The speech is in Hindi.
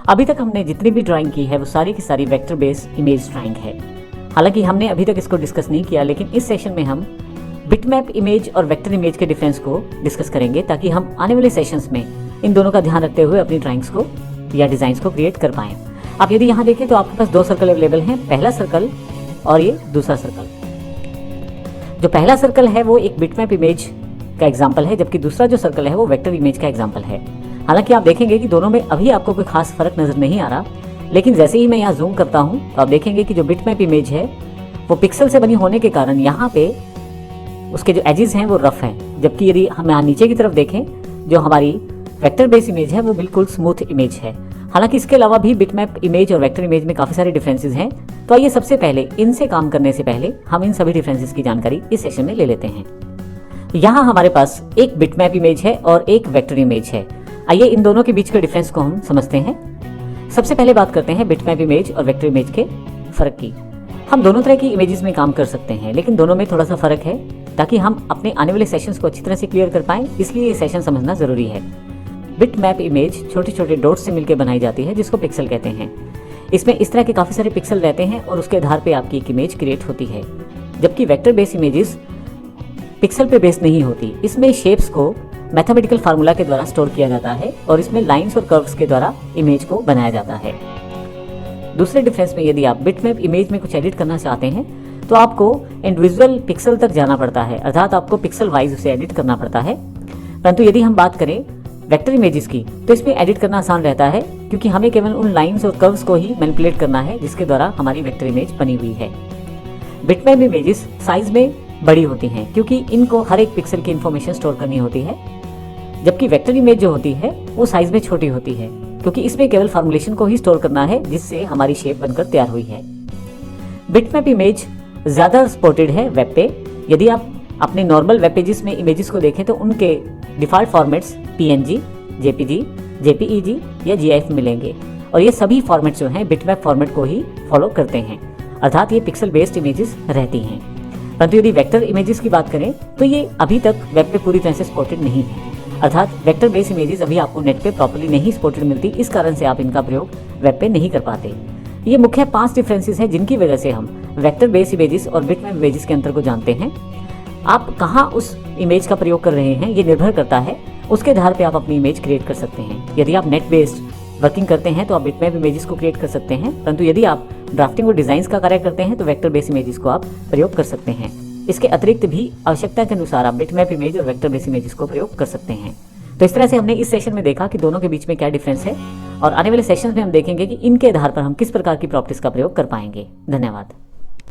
अभी तक हमने जितनी भी ड्राइंग की है वो सारी की सारी वेक्टर बेस्ड इमेज ड्राइंग है। हालांकि हमने अभी तक इसको डिस्कस नहीं किया, लेकिन इस सेशन में हम बिटमैप इमेज और वेक्टर इमेज के डिफरेंस को डिस्कस करेंगे, ताकि हम आने वाले सेशंस में इन दोनों का ध्यान रखते हुए अपनी ड्राइंग्स को या डिजाइंस को क्रिएट कर पाएं। आप यदि यहाँ देखें तो आपके पास दो सर्कल अवेलेबल हैं, पहला सर्कल और ये दूसरा सर्कल। जो पहला सर्कल है वो एक बिटमैप इमेज का एग्जाम्पल है, जबकि दूसरा जो सर्कल है वो वेक्टर इमेज का एग्जाम्पल है। हालांकि आप देखेंगे कि दोनों में अभी आपको कोई खास फर्क नजर नहीं आ रहा, लेकिन जैसे ही मैं यहाँ जूम करता हूँ तो आप देखेंगे कि जो बिटमैप इमेज है वो पिक्सल से बनी होने के कारण यहाँ पे उसके जो एजेस हैं वो रफ हैं, जबकि यदि हम यहाँ नीचे की तरफ देखें जो हमारी वेक्टर बेस इमेज है वो बिल्कुल स्मूथ इमेज है। हालांकि इसके अलावा भी बिटमैप इमेज और वेक्टर इमेज में काफ़ी सारे डिफरेंसेस हैं, तो आइए सबसे पहले इनसे काम करने से पहले हम इन सभी डिफरेंसेस की जानकारी इस सेशन में ले लेते हैं। यहाँ हमारे पास एक बिटमैप इमेज है और एक वेक्टर इमेज है। आइए इन दोनों के बीच के डिफरेंस को हम समझते हैं। सबसे पहले बात करते हैं बिटमैप इमेज और वेक्टर इमेज के फर्क की। हम दोनों तरह की इमेजेस में काम कर सकते हैं, लेकिन दोनों में थोड़ा सा फर्क है, ताकि हम अपने आने वाले सेशंस को अच्छी तरह से क्लियर कर पाएं, इसलिए ये सेशन समझना जरूरी है। बिटमैप इमेज छोटे छोटे डॉट्स से मिलकर बनाई जाती है, जिसको पिक्सल कहते हैं। इसमें इस तरह के काफ़ी सारे पिक्सल रहते हैं और उसके आधार पे आपकी एक इमेज क्रिएट होती है, जबकि वेक्टर बेस इमेजेस पिक्सल पे बेस नहीं होती। इसमें शेप्स को मैथमेटिकल फार्मूला के द्वारा स्टोर किया जाता है और इसमें लाइंस और कर्व्स के द्वारा इमेज को बनाया जाता है। दूसरे डिफरेंस में यदि आप बिटमैप इमेज में कुछ एडिट करना चाहते हैं तो आपको इंडिविजुअल पिक्सल तक जाना पड़ता है, अर्थात आपको पिक्सल वाइज उसे एडिट करना पड़ता है। परंतु यदि हम बात करें वेक्टर इमेजेस की तो इसमें एडिट करना आसान रहता है, क्योंकि हमें केवल उन लाइंस और कर्व्स को ही मैनिपुलेट करना है जिसके द्वारा हमारी वेक्टर इमेज बनी हुई है। बिटमैप इमेजेस साइज में बड़ी होती हैं, क्योंकि इनको हर एक पिक्सल की इंफॉर्मेशन स्टोर करनी होती है, जबकि वेक्टर इमेज जो होती है वो साइज में छोटी होती है, क्योंकि इसमें केवल फॉर्मुलेशन को ही स्टोर करना है जिससे हमारी शेप बनकर तैयार हुई है। बिटमैप इमेज ज़्यादा सपोर्टेड है वेब पे। यदि आप अपने नॉर्मल वेब पेजेस में इमेजेस को देखें तो उनके default formats PNG, JPG, JPEG या GIF मिलेंगे, और ये सभी फॉर्मेट्स जो हैं बिटमैप फॉर्मेट को ही फॉलो करते हैं, अर्थात ये पिक्सल बेस्ड इमेजेस रहती हैं। परंतु यदि वेक्टर इमेजेस की बात करें तो ये अभी तक वेब पे पूरी तरह से सपोर्टेड नहीं है, अर्थात वेक्टर बेस्ड इमेजेस अभी आपको नेट पे प्रॉपर्ली नहीं सपोर्टेड मिलती, इस कारण से आप इनका प्रयोग वेब पे नहीं कर पाते। ये मुख्य 5 डिफरेंसेस हैं जिनकी वजह से हम वेक्टर बेस्ड इमेजेस और बिटमैप इमेजेस के अंतर को जानते हैं। आप कहाँ उस इमेज का प्रयोग कर रहे हैं ये निर्भर करता है, उसके आधार पे आप अपनी इमेज क्रिएट कर सकते हैं। यदि आप नेट बेस्ड वर्किंग करते हैं तो आप बिटमैप इमेजेस को क्रिएट कर सकते हैं, परंतु यदि आप ड्राफ्टिंग और डिजाइन का कार्य करते हैं तो वेक्टर बेस्ड इमेजेस को आप प्रयोग कर सकते हैं। इसके अतिरिक्त भी आवश्यकता के अनुसार आप बिटमैप इमेज और वेक्टर बेस्ड इमेजेस को प्रयोग कर सकते हैं। तो इस तरह से हमने इस सेशन में देखा कि दोनों के बीच में क्या डिफरेंस है, और आने वाले सेशंस में हम देखेंगे कि इनके आधार पर हम किस प्रकार की प्रॉपर्टीज का प्रयोग कर पाएंगे। धन्यवाद।